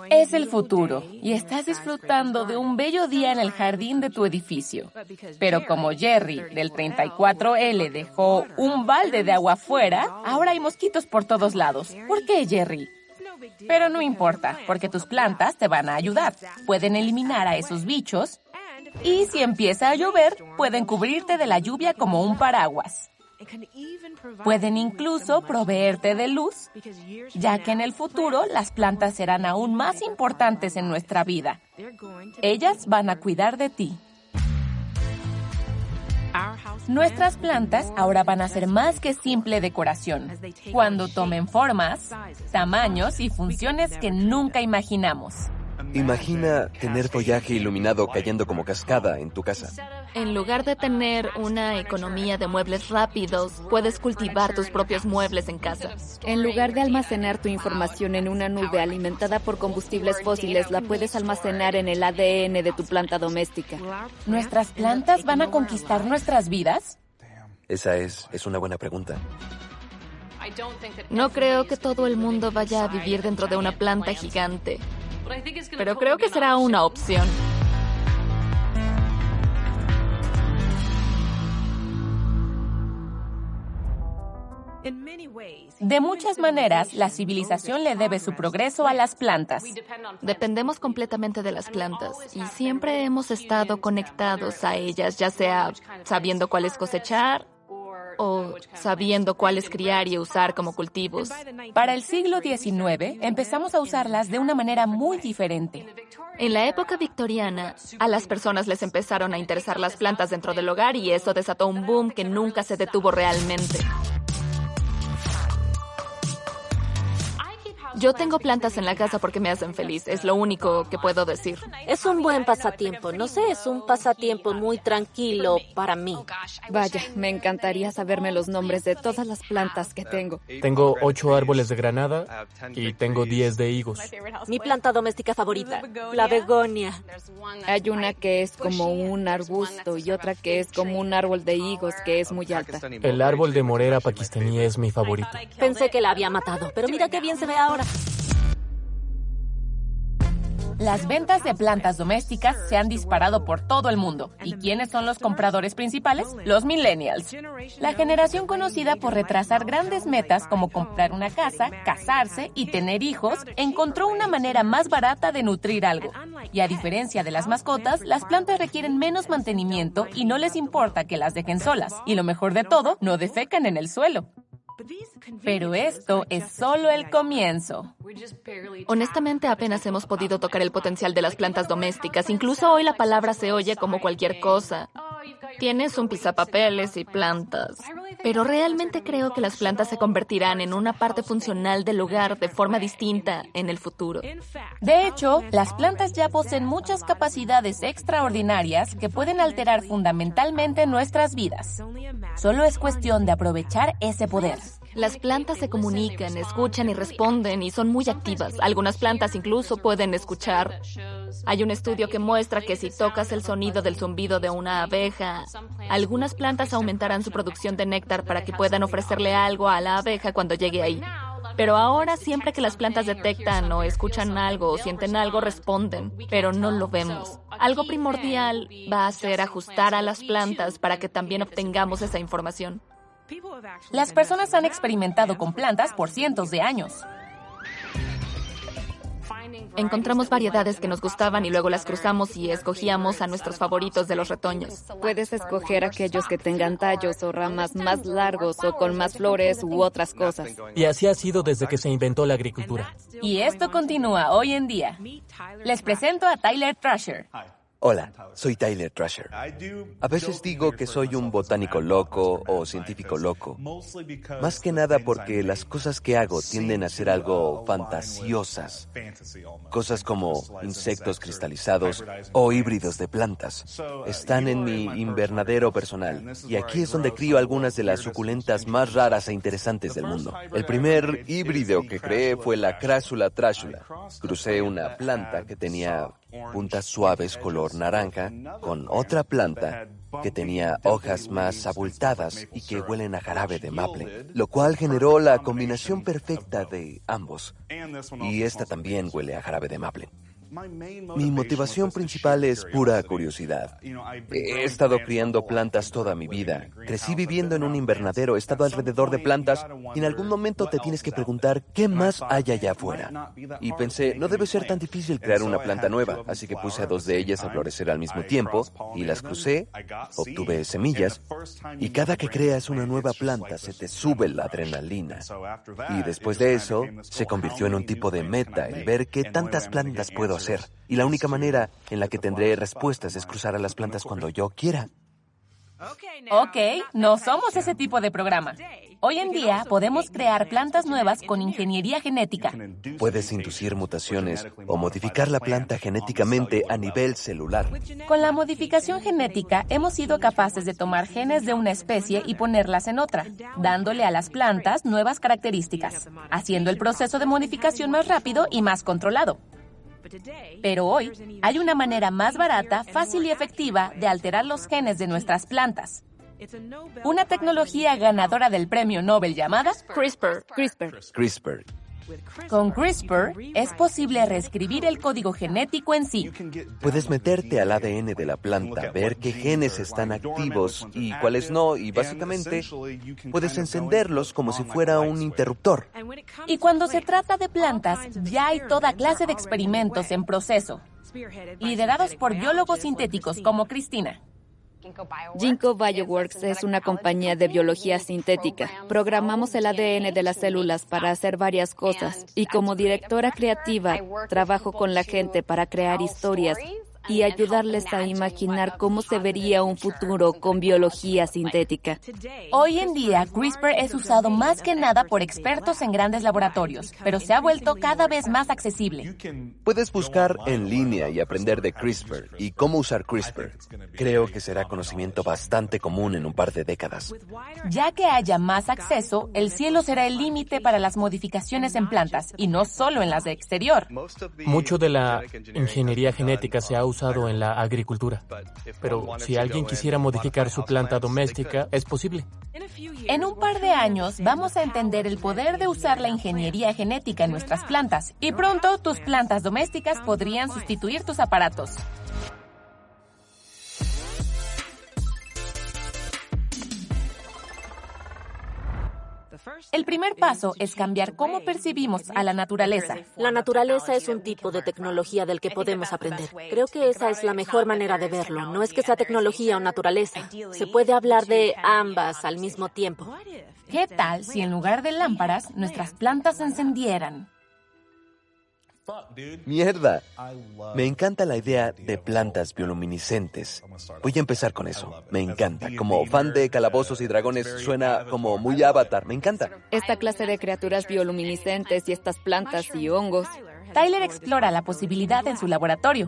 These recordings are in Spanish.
Es el futuro y estás disfrutando de un bello día en el jardín de tu edificio. Pero como Jerry, del 34L, dejó un balde de agua afuera, ahora hay mosquitos por todos lados. ¿Por qué, Jerry? Pero no importa, porque tus plantas te van a ayudar. Pueden eliminar a esos bichos y si empieza a llover, pueden cubrirte de la lluvia como un paraguas. Pueden incluso proveerte de luz, ya que en el futuro las plantas serán aún más importantes en nuestra vida. Ellas van a cuidar de ti. Nuestras plantas ahora van a ser más que simple decoración, cuando tomen formas, tamaños y funciones que nunca imaginamos. Imagina tener follaje iluminado cayendo como cascada en tu casa. En lugar de tener una economía de muebles rápidos, puedes cultivar tus propios muebles en casa. En lugar de almacenar tu información en una nube alimentada por combustibles fósiles, la puedes almacenar en el ADN de tu planta doméstica. ¿Nuestras plantas van a conquistar nuestras vidas? Esa es una buena pregunta. No creo que todo el mundo vaya a vivir dentro de una planta gigante, pero creo que será una opción. De muchas maneras, la civilización le debe su progreso a las plantas. Dependemos completamente de las plantas y siempre hemos estado conectados a ellas, ya sea sabiendo cuáles cosechar o sabiendo cuáles criar y usar como cultivos. Para el siglo XIX, empezamos a usarlas de una manera muy diferente. En la época victoriana, a las personas les empezaron a interesar las plantas dentro del hogar y eso desató un boom que nunca se detuvo realmente. Yo tengo plantas en la casa porque me hacen feliz, es lo único que puedo decir. Es un buen pasatiempo, no sé, es un pasatiempo muy tranquilo para mí. Vaya, me encantaría saberme los nombres de todas las plantas que tengo. Tengo 8 árboles de granada y tengo 10 de higos. Mi planta doméstica favorita, la begonia. Hay una que es como un arbusto y otra que es como un árbol de higos que es muy alta. El árbol de morera pakistaní es mi favorito. Pensé que la había matado, pero mira qué bien se ve ahora. Las ventas de plantas domésticas se han disparado por todo el mundo. ¿Y quiénes son los compradores principales? Los millennials. La generación conocida por retrasar grandes metas como comprar una casa, casarse y tener hijos, encontró una manera más barata de nutrir algo. Y a diferencia de las mascotas, las plantas requieren menos mantenimiento y no les importa que las dejen solas. Y lo mejor de todo, no defecan en el suelo. Pero esto es solo el comienzo. Honestamente, apenas hemos podido tocar el potencial de las plantas domésticas. Incluso hoy la palabra se oye como cualquier cosa. Tienes un pisapapeles y plantas. Pero realmente creo que las plantas se convertirán en una parte funcional del hogar de forma distinta en el futuro. De hecho, las plantas ya poseen muchas capacidades extraordinarias que pueden alterar fundamentalmente nuestras vidas. Solo es cuestión de aprovechar ese poder. Las plantas se comunican, escuchan y responden y son muy activas. Algunas plantas incluso pueden escuchar. Hay un estudio que muestra que si tocas el sonido del zumbido de una abeja, algunas plantas aumentarán su producción de néctar para que puedan ofrecerle algo a la abeja cuando llegue ahí. Pero ahora, siempre que las plantas detectan o escuchan algo o sienten algo, responden, pero no lo vemos. Algo primordial va a ser ajustar a las plantas para que también obtengamos esa información. Las personas han experimentado con plantas por cientos de años. Encontramos variedades que nos gustaban y luego las cruzamos y escogíamos a nuestros favoritos de los retoños. Puedes escoger aquellos que tengan tallos o ramas más largos o con más flores u otras cosas. Y así ha sido desde que se inventó la agricultura. Y esto continúa hoy en día. Les presento a Tyler Trusher. Hola, soy Tyler Trusher. A veces digo que soy un botánico loco o científico loco. Más que nada porque las cosas que hago tienden a ser algo fantasiosas. Cosas como insectos cristalizados o híbridos de plantas. Están en mi invernadero personal. Y aquí es donde crío algunas de las suculentas más raras e interesantes del mundo. El primer híbrido que creé fue la Crassula trashula. Crucé una planta que tenía puntas suaves color naranja, con otra planta que tenía hojas más abultadas y que huelen a jarabe de maple, lo cual generó la combinación perfecta de ambos. Y esta también huele a jarabe de maple. Mi motivación principal es pura curiosidad. He estado criando plantas toda mi vida. Crecí viviendo en un invernadero, he estado alrededor de plantas y en algún momento te tienes que preguntar qué más hay allá afuera. Y pensé, no debe ser tan difícil crear una planta nueva, así que puse a 2 de ellas a florecer al mismo tiempo y las crucé, obtuve semillas y cada que creas una nueva planta se te sube la adrenalina. Y después de eso, se convirtió en un tipo de meta el ver qué tantas plantas puedo hacer. Y la única manera en la que tendré respuestas es cruzar a las plantas cuando yo quiera. Ok, no somos ese tipo de programa. Hoy en día podemos crear plantas nuevas con ingeniería genética. Puedes inducir mutaciones o modificar la planta genéticamente a nivel celular. Con la modificación genética hemos sido capaces de tomar genes de una especie y ponerlas en otra, dándole a las plantas nuevas características, haciendo el proceso de modificación más rápido y más controlado. Pero hoy hay una manera más barata, fácil y efectiva de alterar los genes de nuestras plantas. Una tecnología ganadora del premio Nobel llamada CRISPR. Con CRISPR es posible reescribir el código genético en sí. Puedes meterte al ADN de la planta, ver qué genes están activos y cuáles no, y básicamente puedes encenderlos como si fuera un interruptor. Y cuando se trata de plantas, ya hay toda clase de experimentos en proceso, liderados por biólogos sintéticos como Cristina. Ginkgo Bioworks es una compañía de biología sintética. Programamos el ADN de las células para hacer varias cosas y como directora creativa trabajo con la gente para crear historias y ayudarles a imaginar cómo se vería un futuro con biología sintética. Hoy en día, CRISPR es usado más que nada por expertos en grandes laboratorios, pero se ha vuelto cada vez más accesible. Puedes buscar en línea y aprender de CRISPR y cómo usar CRISPR. Creo que será conocimiento bastante común en un par de décadas. Ya que haya más acceso, el cielo será el límite para las modificaciones en plantas, y no solo en las de exterior. Mucho de la ingeniería genética se ha usado en la agricultura, pero si alguien quisiera modificar su planta doméstica, es posible. En un par de años vamos a entender el poder de usar la ingeniería genética en nuestras plantas, y pronto tus plantas domésticas podrían sustituir tus aparatos. El primer paso es cambiar cómo percibimos a la naturaleza. La naturaleza es un tipo de tecnología del que podemos aprender. Creo que esa es la mejor manera de verlo. No es que sea tecnología o naturaleza. Se puede hablar de ambas al mismo tiempo. ¿Qué tal si en lugar de lámparas nuestras plantas se encendieran? ¡Mierda! Me encanta la idea de plantas bioluminiscentes. Voy a empezar con eso. Me encanta. Como fan de Calabozos y Dragones, suena como muy Avatar. Me encanta. Esta clase de criaturas bioluminiscentes y estas plantas y hongos. Tyler explora la posibilidad en su laboratorio.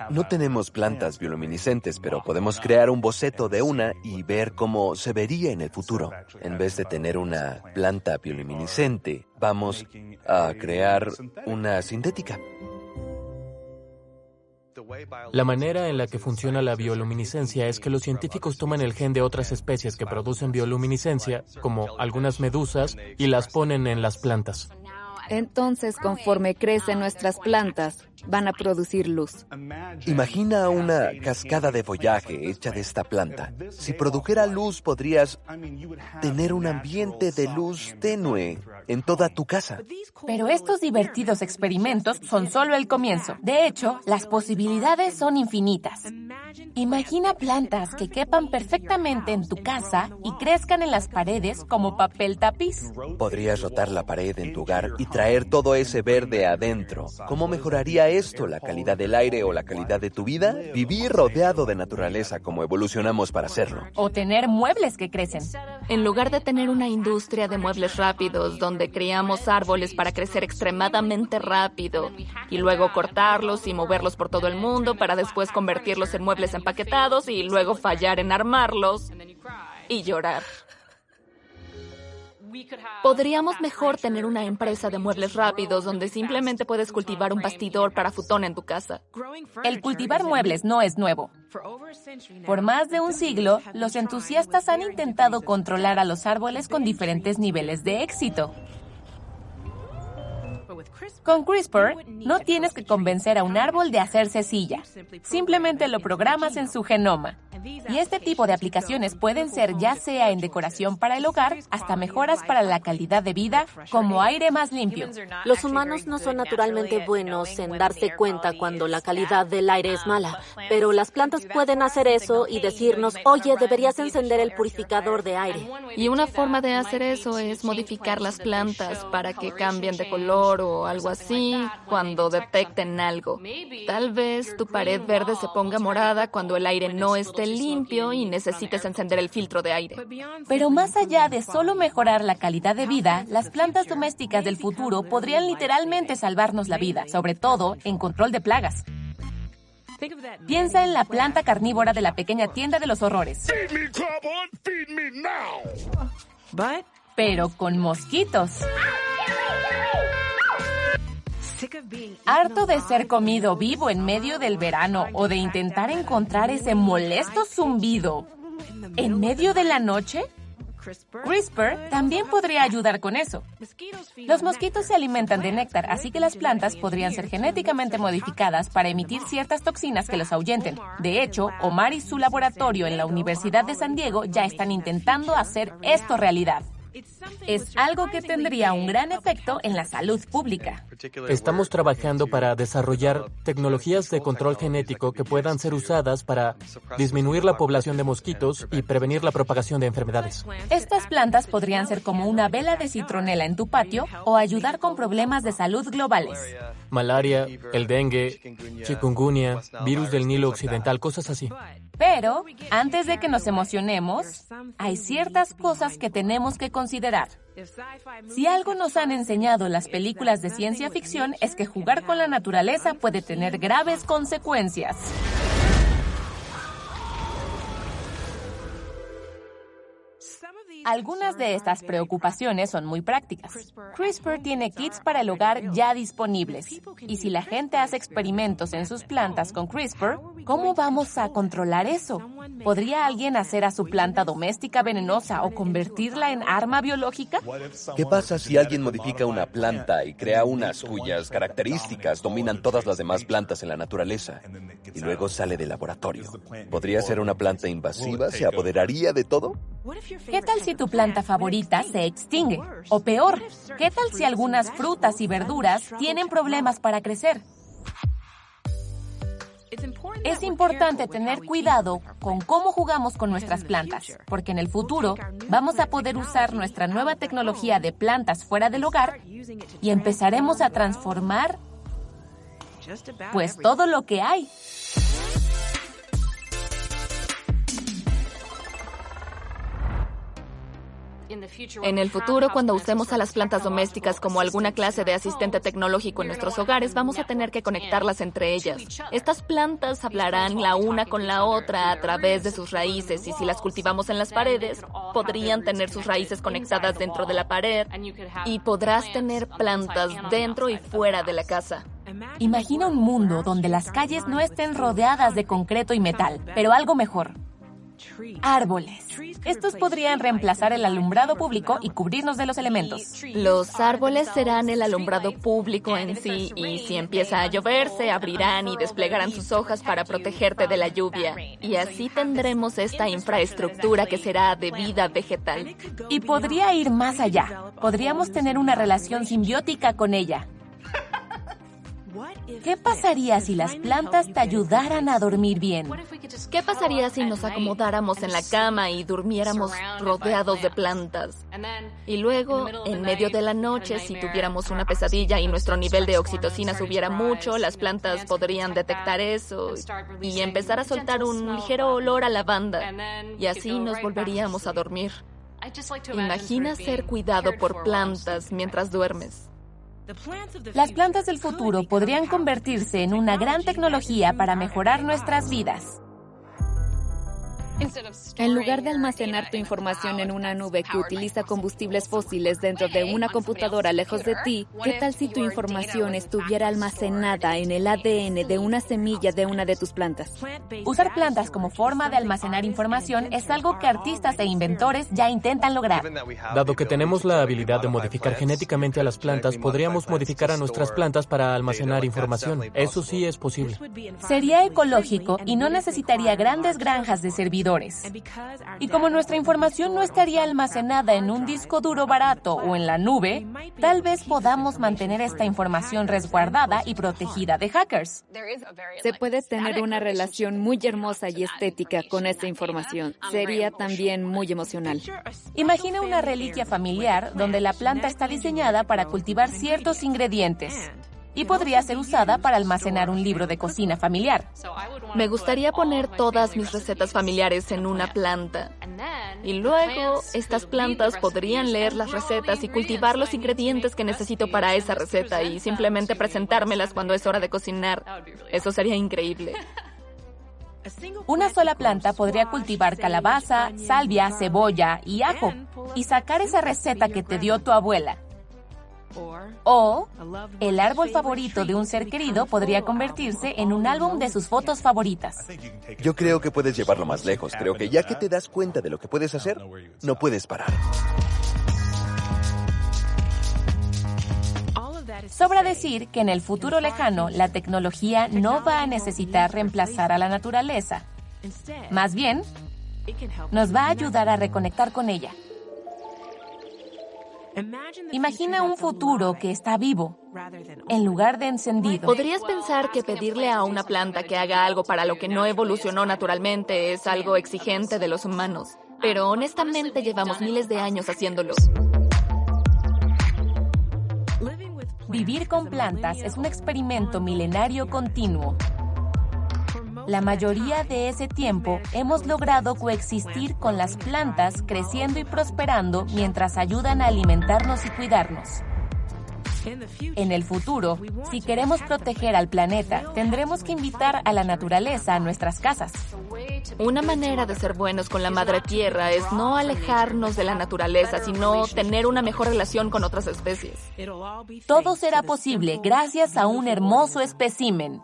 No tenemos plantas bioluminiscentes, pero podemos crear un boceto de una y ver cómo se vería en el futuro. En vez de tener una planta bioluminiscente, vamos a crear una sintética. La manera en la que funciona la bioluminiscencia es que los científicos toman el gen de otras especies que producen bioluminiscencia, como algunas medusas, y las ponen en las plantas. Entonces, conforme crecen nuestras plantas, van a producir luz. Imagina una cascada de follaje hecha de esta planta. Si produjera luz, podrías tener un ambiente de luz tenue en toda tu casa. Pero estos divertidos experimentos son solo el comienzo. De hecho, las posibilidades son infinitas. Imagina plantas que quepan perfectamente en tu casa y crezcan en las paredes como papel tapiz. Podrías rotar la pared en tu hogar y traer todo ese verde adentro. ¿Cómo mejoraría esto la calidad del aire o la calidad de tu vida? Vivir rodeado de naturaleza como evolucionamos para hacerlo. O tener muebles que crecen. En lugar de tener una industria de muebles rápidos donde criamos árboles para crecer extremadamente rápido y luego cortarlos y moverlos por todo el mundo para después convertirlos en muebles empaquetados y luego fallar en armarlos y llorar. Podríamos mejor tener una empresa de muebles rápidos donde simplemente puedes cultivar un bastidor para futón en tu casa. El cultivar muebles no es nuevo. Por más de un siglo, los entusiastas han intentado controlar a los árboles con diferentes niveles de éxito. Con CRISPR, no tienes que convencer a un árbol de hacerse silla. Simplemente lo programas en su genoma. Y este tipo de aplicaciones pueden ser ya sea en decoración para el hogar, hasta mejoras para la calidad de vida, como aire más limpio. Los humanos no son naturalmente buenos en darse cuenta cuando la calidad del aire es mala, pero las plantas pueden hacer eso y decirnos, oye, deberías encender el purificador de aire. Y una forma de hacer eso es modificar las plantas para que cambien de color o algo así cuando detecten algo. Tal vez tu pared verde se ponga morada cuando el aire no esté limpio y necesites encender el filtro de aire. Pero más allá de solo mejorar la calidad de vida, las plantas domésticas del futuro podrían literalmente salvarnos la vida, sobre todo en control de plagas. Piensa en la planta carnívora de la pequeña tienda de los horrores. Pero con mosquitos. ¿Harto de ser comido vivo en medio del verano o de intentar encontrar ese molesto zumbido en medio de la noche? CRISPR también podría ayudar con eso. Los mosquitos se alimentan de néctar, así que las plantas podrían ser genéticamente modificadas para emitir ciertas toxinas que los ahuyenten. De hecho, Omar y su laboratorio en la Universidad de San Diego ya están intentando hacer esto realidad. Es algo que tendría un gran efecto en la salud pública. Estamos trabajando para desarrollar tecnologías de control genético que puedan ser usadas para disminuir la población de mosquitos y prevenir la propagación de enfermedades. Estas plantas podrían ser como una vela de citronela en tu patio o ayudar con problemas de salud globales. Malaria, el dengue, chikungunya, virus del Nilo Occidental, cosas así. Pero, antes de que nos emocionemos, hay ciertas cosas que tenemos que considerar. Si algo nos han enseñado las películas de ciencia ficción es que jugar con la naturaleza puede tener graves consecuencias. Algunas de estas preocupaciones son muy prácticas. CRISPR tiene kits para el hogar ya disponibles. Y si la gente hace experimentos en sus plantas con CRISPR, ¿cómo vamos a controlar eso? ¿Podría alguien hacer a su planta doméstica venenosa o convertirla en arma biológica? ¿Qué pasa si alguien modifica una planta y crea unas cuyas características dominan todas las demás plantas en la naturaleza y luego sale del laboratorio? ¿Podría ser una planta invasiva? ¿Se apoderaría de todo? ¿Qué tal si tu planta favorita se extingue? O peor, ¿qué tal si algunas frutas y verduras tienen problemas para crecer? Es importante tener cuidado con cómo jugamos con nuestras plantas, porque en el futuro vamos a poder usar nuestra nueva tecnología de plantas fuera del hogar y empezaremos a transformar, pues, todo lo que hay. En el futuro, cuando usemos a las plantas domésticas como alguna clase de asistente tecnológico en nuestros hogares, vamos a tener que conectarlas entre ellas. Estas plantas hablarán la una con la otra a través de sus raíces, y si las cultivamos en las paredes, podrían tener sus raíces conectadas dentro de la pared, y podrás tener plantas dentro y fuera de la casa. Imagina un mundo donde las calles no estén rodeadas de concreto y metal, pero algo mejor. Árboles. Estos podrían reemplazar el alumbrado público y cubrirnos de los elementos. Los árboles serán el alumbrado público en sí, y si empieza a llover, se abrirán y desplegarán sus hojas para protegerte de la lluvia. Y así tendremos esta infraestructura que será de vida vegetal. Y podría ir más allá. Podríamos tener una relación simbiótica con ella. ¿Qué pasaría si las plantas te ayudaran a dormir bien? ¿Qué pasaría si nos acomodáramos en la cama y durmiéramos rodeados de plantas? Y luego, en medio de la noche, si tuviéramos una pesadilla y nuestro nivel de oxitocina subiera mucho, las plantas podrían detectar eso y empezar a soltar un ligero olor a lavanda. Y así nos volveríamos a dormir. Imagina ser cuidado por plantas mientras duermes. Las plantas del futuro podrían convertirse en una gran tecnología para mejorar nuestras vidas. En lugar de almacenar tu información en una nube que utiliza combustibles fósiles dentro de una computadora lejos de ti, ¿qué tal si tu información estuviera almacenada en el ADN de una semilla de una de tus plantas? Usar plantas como forma de almacenar información es algo que artistas e inventores ya intentan lograr. Dado que tenemos la habilidad de modificar genéticamente a las plantas, podríamos modificar a nuestras plantas para almacenar información. Eso sí es posible. Sería ecológico y no necesitaría grandes granjas de servidores. Y como nuestra información no estaría almacenada en un disco duro barato o en la nube, tal vez podamos mantener esta información resguardada y protegida de hackers. Se puede tener una relación muy hermosa y estética con esta información. Sería también muy emocional. Imagina una reliquia familiar donde la planta está diseñada para cultivar ciertos ingredientes y podría ser usada para almacenar un libro de cocina familiar. Me gustaría poner todas mis recetas familiares en una planta. Y luego, estas plantas podrían leer las recetas y cultivar los ingredientes que necesito para esa receta y simplemente presentármelas cuando es hora de cocinar. Eso sería increíble. Una sola planta podría cultivar calabaza, salvia, cebolla y ajo y sacar esa receta que te dio tu abuela. O el árbol favorito de un ser querido podría convertirse en un álbum de sus fotos favoritas. Yo creo que puedes llevarlo más lejos. Creo que ya que te das cuenta de lo que puedes hacer, no puedes parar. Sobra decir que en el futuro lejano la tecnología no va a necesitar reemplazar a la naturaleza. Más bien, nos va a ayudar a reconectar con ella. Imagina un futuro que está vivo, en lugar de encendido. Podrías pensar que pedirle a una planta que haga algo para lo que no evolucionó naturalmente es algo exigente de los humanos, pero honestamente llevamos miles de años haciéndolo. Vivir con plantas es un experimento milenario continuo. La mayoría de ese tiempo hemos logrado coexistir con las plantas creciendo y prosperando mientras ayudan a alimentarnos y cuidarnos. En el futuro, si queremos proteger al planeta, tendremos que invitar a la naturaleza a nuestras casas. Una manera de ser buenos con la madre tierra es no alejarnos de la naturaleza, sino tener una mejor relación con otras especies. Todo será posible gracias a un hermoso espécimen.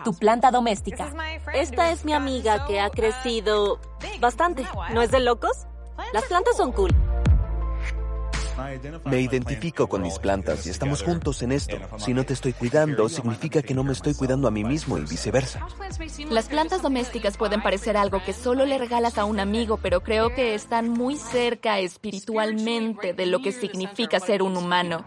Tu planta doméstica. Esta es mi amiga que ha crecido bastante. ¿No es de locos? Las plantas son cool. Me identifico con mis plantas y estamos juntos en esto. Si no te estoy cuidando, significa que no me estoy cuidando a mí mismo y viceversa. Las plantas domésticas pueden parecer algo que solo le regalas a un amigo, pero creo que están muy cerca espiritualmente de lo que significa ser un humano.